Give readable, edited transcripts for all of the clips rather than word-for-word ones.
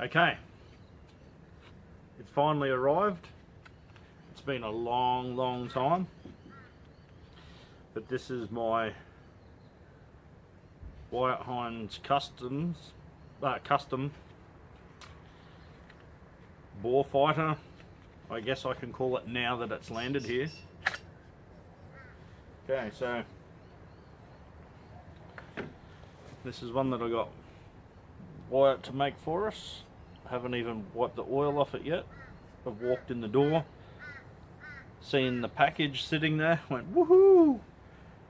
Okay, it finally arrived. It's been a long time, but this is my Wyatt Hines custom boar fighter. I guess I can call it now that it's landed here. Okay, so this is one that I got Wyatt to make for us. I haven't even wiped the oil off it yet. I've walked in the door, seen the package sitting there, went woohoo!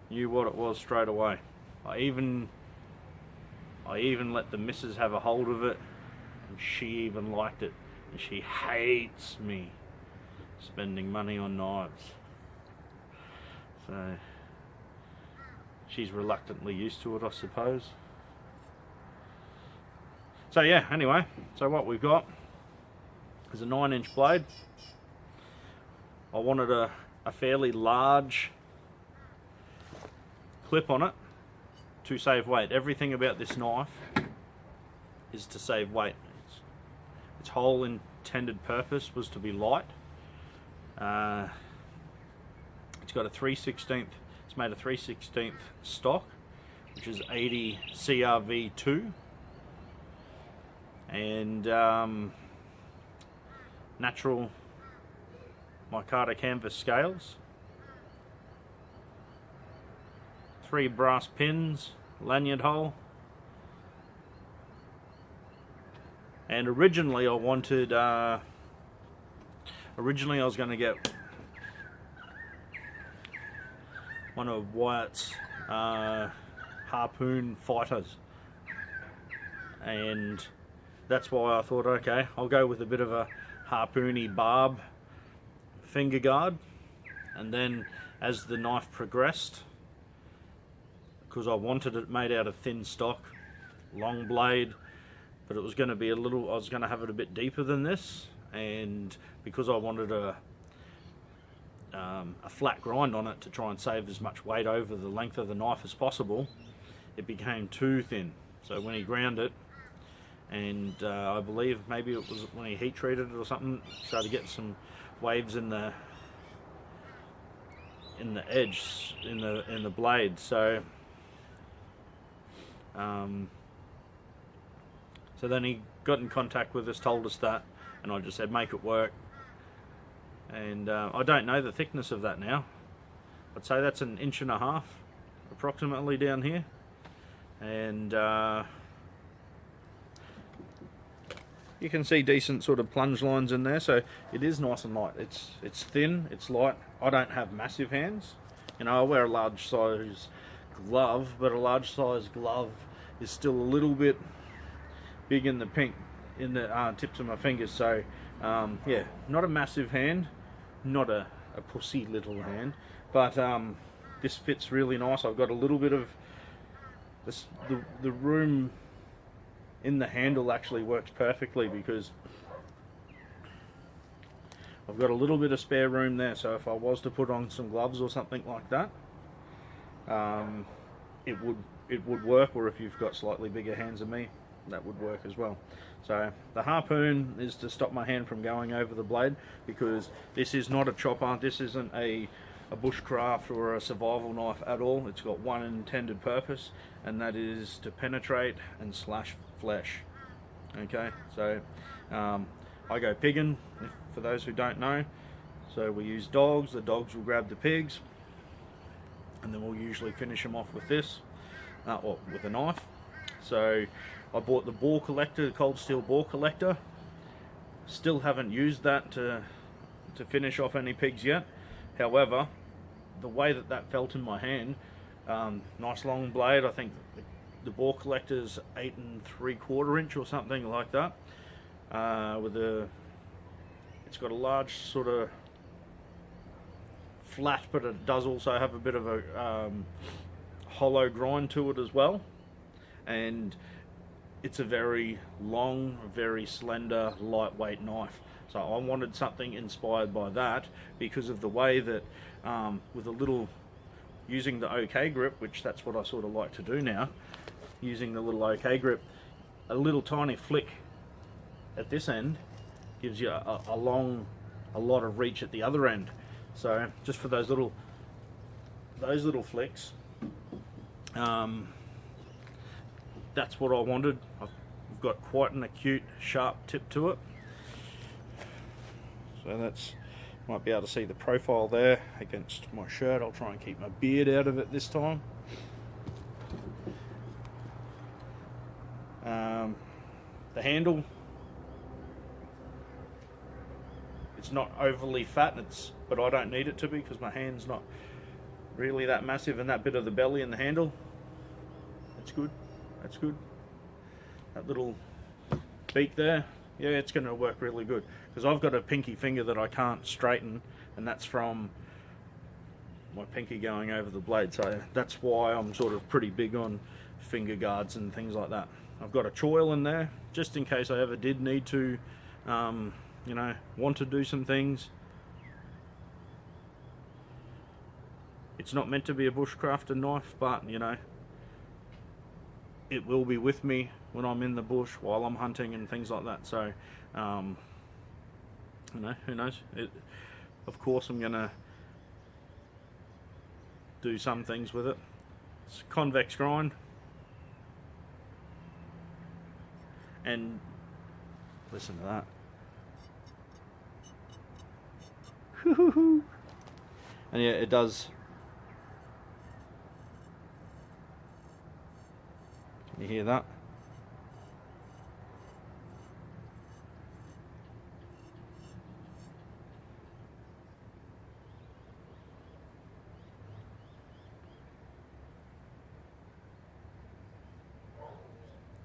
Knew what it was straight away. I even let the missus have a hold of it, and she even liked it. And she hates me spending money on knives. So she's reluctantly used to it, I suppose. So yeah, anyway, so what we've got is a 9-inch blade. I wanted a fairly large clip on it to save weight. Everything about this knife is to save weight. Its whole intended purpose was to be light. It's got a 3/16. It's made a 3/16 stock, which is 80 CRV2, and natural micarta canvas scales, 3 brass pins, lanyard hole, and originally I wanted originally I was going to get one of Wyatt's harpoon fighters, and that's why I thought, okay, I'll go with a bit of a harpoony barb finger guard. And then as the knife progressed, because I wanted it made out of thin stock, long blade, but it was going to be I was going to have it a bit deeper than this, and because I wanted a flat grind on it to try and save as much weight over the length of the knife as possible, it became too thin. So when he ground it, and I believe maybe it was when he heat treated it or something, started getting some waves in the edge, in the blade. So so then he got in contact with us, told us that, and I just said make it work. And I don't know the thickness of that now. I'd say that's 1.5 inches approximately down here, and you can see decent sort of plunge lines in there. So it is nice and light. It's thin, it's light. I don't have massive hands. You know, I wear a large size glove, but a large size glove is still a little bit big in the tips of my fingers. So yeah, not a massive hand, not a pussy little hand, but this fits really nice. I've got a little bit of this, the room in the handle actually works perfectly, because I've got a little bit of spare room there. So if I was to put on some gloves or something like that, it would work. Or if you've got slightly bigger hands than me, that would work as well. So the harpoon is to stop my hand from going over the blade, because this is not a chopper. This isn't a bushcraft or a survival knife at all. It's got one intended purpose, and that is to penetrate and slash flesh. Okay, so I go pigging, for those who don't know. So we use dogs. The dogs will grab the pigs, and then we'll usually finish them off with this, or with a knife. So I bought the bore collector, the cold steel bore collector. Still haven't used that to finish off any pigs yet. However, the way that felt in my hand, nice long blade. I think the bore collector is 8 3/4 inch or something like that. It's got a large sort of flat, but it does also have a bit of a hollow grind to it as well. And it's a very long, very slender, lightweight knife. So I wanted something inspired by that, because of the way that with a little, using the OK grip, which that's what I sort of like to do now, using the little OK grip, a little tiny flick at this end gives you a lot of reach at the other end. So just for those little flicks, that's what I wanted. I've got quite an acute, sharp tip to it. So that's, might be able to see the profile there against my shirt. I'll try and keep my beard out of it this time. The handle, it's not overly fat, but I don't need it to be because my hand's not really that massive, and that bit of the belly and the handle, that's good. That's good. That little beak there, yeah, it's going to work really good because I've got a pinky finger that I can't straighten, and that's from my pinky going over the blade. So that's why I'm sort of pretty big on finger guards and things like that. I've got a choil in there just in case I ever did need to, you know, want to do some things. It's not meant to be a bushcrafter knife, but you know, it will be with me when I'm in the bush while I'm hunting and things like that. So, you know, who knows? Of course, I'm gonna do some things with it. It's a convex grind, and listen to that. And yeah, it does. Can you hear that?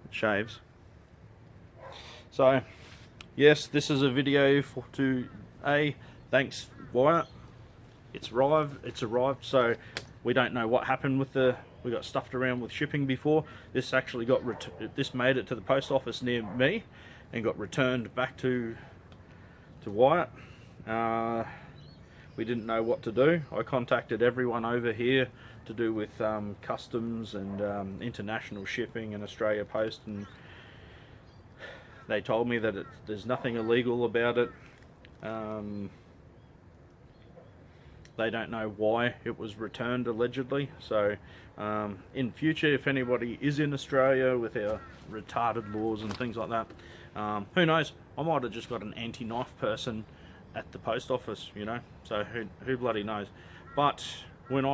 It shaves. So, yes, this is a video thanks Wyatt. It's arrived. So we don't know what happened with we got stuffed around with shipping before. This actually this made it to the post office near me and got returned back to Wyatt. We didn't know what to do. I contacted everyone over here to do with customs and international shipping and Australia Post, and they told me that there's nothing illegal about it. They don't know why it was returned, allegedly. So in future, if anybody is in Australia with our retarded laws and things like that, who knows, I might have just got an anti-knife person at the post office, you know, so who bloody knows. But when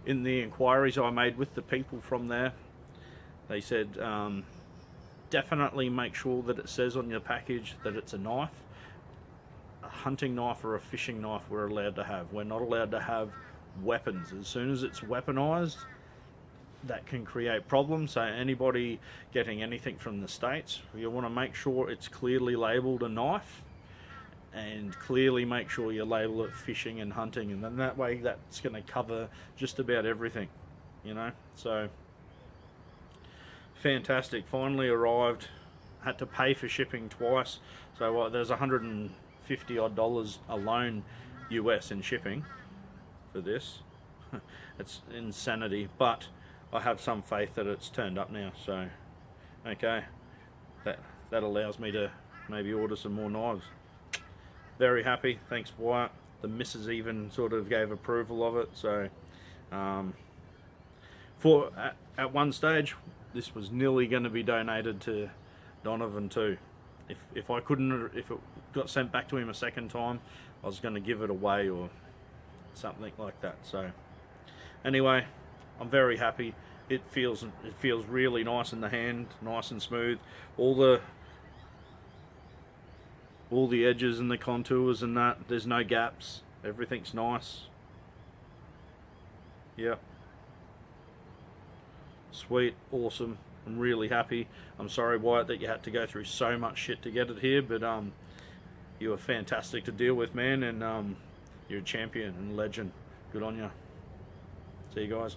in the inquiries I made with the people from there, they said definitely make sure that it says on your package that it's a knife. A hunting knife or a fishing knife we're allowed to have. We're not allowed to have weapons. As soon as it's weaponized, that can create problems. So anybody getting anything from the States, you want to make sure it's clearly labeled a knife, and clearly make sure you label it fishing and hunting, and then that way that's going to cover just about everything, you know. So fantastic, finally arrived. Had to pay for shipping twice, so there's $150 odd alone US in shipping for this. It's insanity, but I have some faith that it's turned up now. So okay, that allows me to maybe order some more knives. Very happy, thanks Wyatt. The missus even sort of gave approval of it. So at one stage this was nearly going to be donated to Donovan too. If it got sent back to him a second time, I was going to give it away or something like that. So anyway, I'm very happy. It feels really nice in the hand, nice and smooth. All the edges and the contours and that, there's no gaps. Everything's nice. Yep. Sweet, awesome. I'm really happy. I'm sorry, Wyatt, that you had to go through so much shit to get it here, but you were fantastic to deal with, man, and you're a champion and legend. Good on you. See you guys.